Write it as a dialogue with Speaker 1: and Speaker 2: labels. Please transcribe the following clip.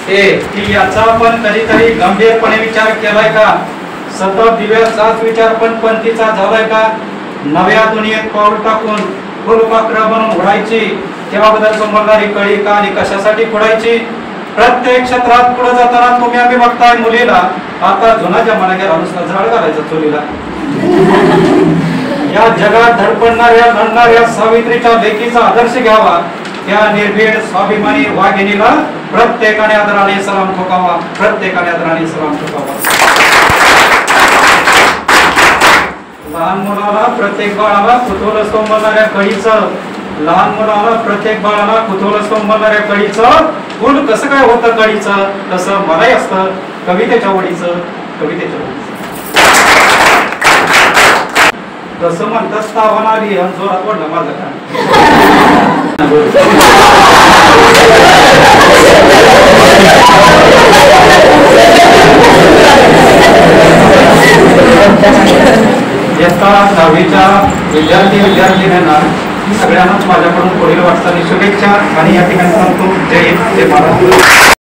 Speaker 1: की याचा आपण कधीतरी गंभीरपणे विचार केलाय का? सतत दिव्याचाच विचार पण पंथीचा झालाय का? नव्या दुनियेत पाऊल टाकून फुलपाखरं बनून उडायची तेव्हाबद्दल समजणारी कळी का आणि कशासाठी फोडायची? प्रत्येक क्षेत्रात पुढे जाताना तुम्ही आम्ही बघताय मुलीला आता जुना जमाना गेला नुसता झाड घालायचं चोलीला. या जगात धडपडणाऱ्या लढणाऱ्या सावित्रीच्या लेकीचा आदर्श घ्यावा. त्या निर्भीड स्वाभिमानी वाघिणीला प्रत्येकाने आदराने सलाम ठोकावा. प्रत्येकाने आदराने सलाम ठोकावा. लहान मुलाला प्रत्येक बाळाला कुतूहल स्तंभणाऱ्या कळीचं लहान मुलाला प्रत्येक बाळाला कुतूहल स्तंभणाऱ्या कळीचं फुल कसं काय होतं कळीचं तसं मलाही असतं कवितेच्या ओळीचं कवितेच्या ओळीचं. तसं म्हणतात तावाना आली आणि जोरात वाढलं माझं का इयत्ता 10वीच्या विद्यार्थ्यांना सगळ्यांनाच माझ्याकडून पुढील वाटचाली शुभेच्छा आणि या ठिकाणी सांगतो जय हिंद जय महाराष्ट्र.